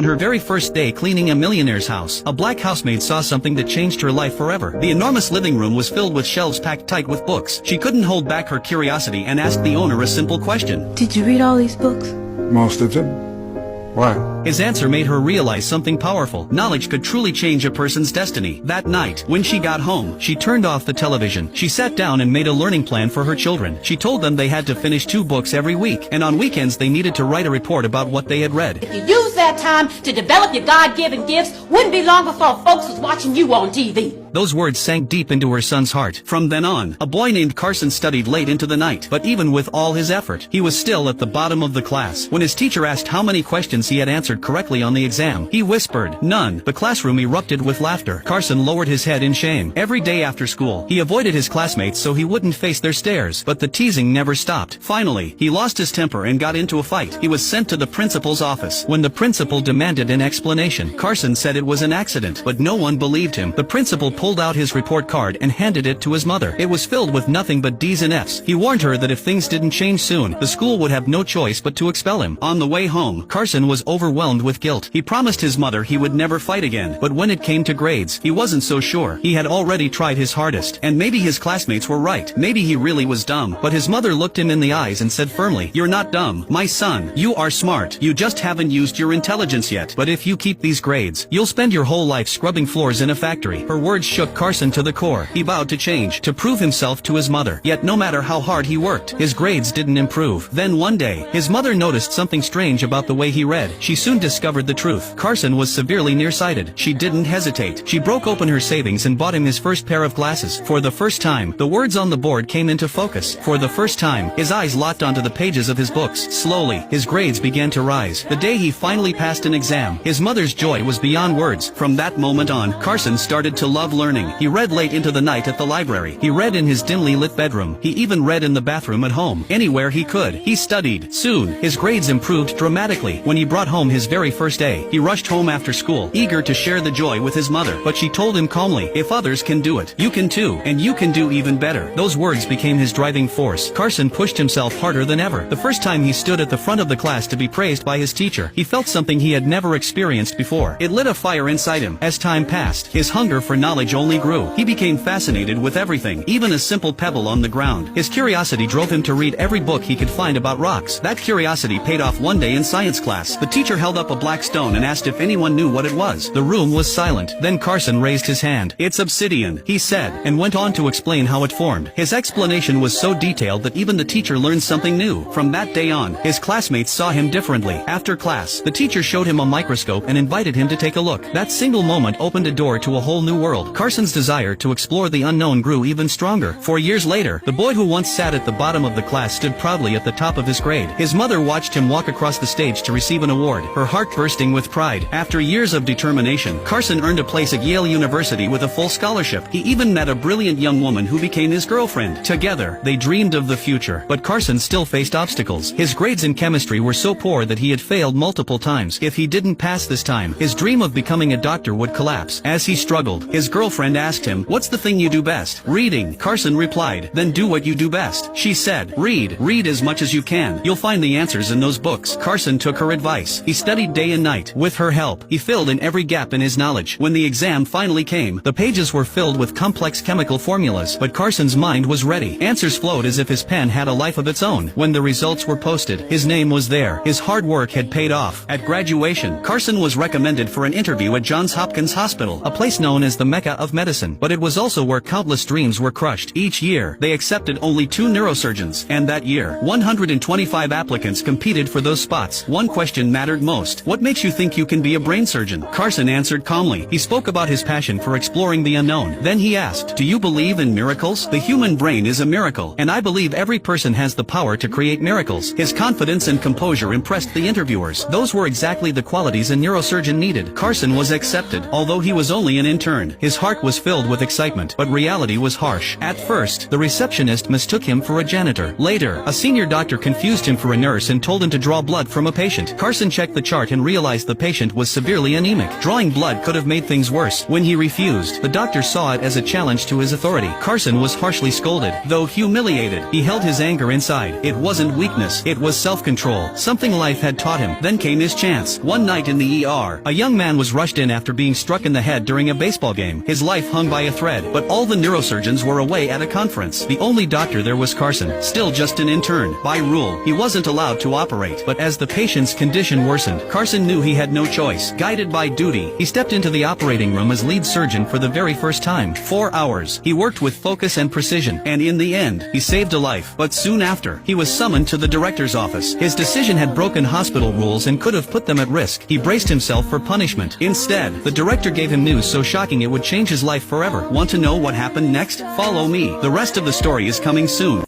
On her very first day cleaning a millionaire's house, a black housemaid saw something that changed her life forever. The enormous living room was filled with shelves packed tight with books. She couldn't hold back her curiosity and asked the owner a simple question. Did you read all these books? Most of them. Why? His answer made her realize something powerful. Knowledge could truly change a person's destiny. That night, when she got home, she turned off the television. She sat down and made a learning plan for her children. She told them they had to finish 2 books every week, and on weekends they needed to write a report about what they had read. If you use that time to develop your God-given gifts, wouldn't be long before folks was watching you on TV. Those words sank deep into her son's heart. From then on, a boy named Carson studied late into the night, but even with all his effort, he was still at the bottom of the class. When his teacher asked how many questions he had answered correctly on the exam, he whispered, "None." The classroom erupted with laughter. Carson lowered his head in shame. Every day after school, he avoided his classmates so he wouldn't face their stares, but the teasing never stopped. Finally, he lost his temper and got into a fight. He was sent to the principal's office. When the principal demanded an explanation, Carson said it was an accident, but no one believed him. The principal pulled out his report card and handed it to his mother. It was filled with nothing but D's and F's. He warned her that if things didn't change soon, the school would have no choice but to expel him. On the way home, Carson was overwhelmed with guilt. He promised his mother he would never fight again, but when it came to grades, he wasn't so sure. He had already tried his hardest, and maybe his classmates were right. Maybe he really was dumb, but his mother looked him in the eyes and said firmly, "You're not dumb, my son. You are smart. You just haven't used your intelligence yet. But if you keep these grades, you'll spend your whole life scrubbing floors in a factory." Her words shook Carson to the core. He vowed to change, to prove himself to his mother. Yet no matter how hard he worked, his grades didn't improve. Then one day, his mother noticed something strange about the way he read. She soon discovered the truth. Carson was severely nearsighted. She didn't hesitate. She broke open her savings and bought him his first pair of glasses. For the first time, the words on the board came into focus. For the first time, his eyes locked onto the pages of his books. Slowly, his grades began to rise. The day he finally passed an exam, his mother's joy was beyond words. From that moment on, Carson started to love learning. He read late into the night at the library. He read in his dimly lit bedroom. He even read in the bathroom at home. Anywhere he could, he studied. Soon, his grades improved dramatically. When he brought home his very first A, he rushed home after school, eager to share the joy with his mother. But she told him calmly, "If others can do it, you can too, and you can do even better." Those words became his driving force. Carson pushed himself harder than ever. The first time he stood at the front of the class to be praised by his teacher, he felt something he had never experienced before. It lit a fire inside him. As time passed, his hunger for knowledge only grew. He became fascinated with everything, even a simple pebble on the ground. His curiosity drove him to read every book he could find about rocks. That curiosity paid off one day in science class. The teacher held up a black stone and asked if anyone knew what it was. The room was silent. Then Carson raised his hand. "It's obsidian," he said, and went on to explain how it formed. His explanation was so detailed that even the teacher learned something new. From that day on, his classmates saw him differently. After class, the teacher showed him a microscope and invited him to take a look. That single moment opened a door to a whole new world. Carson's desire to explore the unknown grew even stronger. 4 years later, the boy who once sat at the bottom of the class stood proudly at the top of his grade. His mother watched him walk across the stage to receive an award, her heart bursting with pride. After years of determination, Carson earned a place at Yale University with a full scholarship. He even met a brilliant young woman who became his girlfriend. Together, they dreamed of the future. But Carson still faced obstacles. His grades in chemistry were so poor that he had failed multiple times. If he didn't pass this time, his dream of becoming a doctor would collapse. As he struggled, his girlfriend asked him, "What's the thing you do best?" "Reading," Carson replied. "Then do what you do best." She said, "Read. Read as much as you can. You'll find the answers in those books." Carson took her advice. He studied day and night. With her help, he filled in every gap in his knowledge. When the exam finally came, the pages were filled with complex chemical formulas, but Carson's mind was ready. Answers flowed as if his pen had a life of its own. When the results were posted, his name was there. His hard work had paid off. At graduation, Carson was recommended for an interview at Johns Hopkins Hospital, a place known as the Mecca of medicine. But it was also where countless dreams were crushed. Each year, they accepted only 2 neurosurgeons, and that year, 125 applicants competed for those spots. One question mattered most. "What makes you think you can be a brain surgeon?" Carson answered calmly. He spoke about his passion for exploring the unknown. Then he asked, "Do you believe in miracles? The human brain is a miracle, and I believe every person has the power to create miracles." His confidence and composure impressed the interviewers. Those were exactly the qualities a neurosurgeon needed. Carson was accepted. Although he was only an intern, his heart was filled with excitement, but reality was harsh. At first, the receptionist mistook him for a janitor. Later, a senior doctor confused him for a nurse and told him to draw blood from a patient. Carson checked the the chart and realized the patient was severely anemic. Drawing blood could have made things worse. When he refused, the doctor saw it as a challenge to his authority. Carson was harshly scolded. Though humiliated, he held his anger inside. It wasn't weakness, it was self-control, something life had taught him. Then came his chance. One night in the ER, a young man was rushed in after being struck in the head during a baseball game. His life hung by a thread, but all the neurosurgeons were away at a conference. The only doctor there was Carson, still just an intern. By rule, he wasn't allowed to operate, but as the patient's condition worsened, Carson knew he had no choice. Guided by duty, he stepped into the operating room as lead surgeon for the very first time. 4 hours. He worked with focus and precision, and in the end, he saved a life. But soon after, he was summoned to the director's office. His decision had broken hospital rules and could have put them at risk. He braced himself for punishment. Instead, the director gave him news so shocking it would change his life forever. Want to know what happened next? Follow me. The rest of the story is coming soon.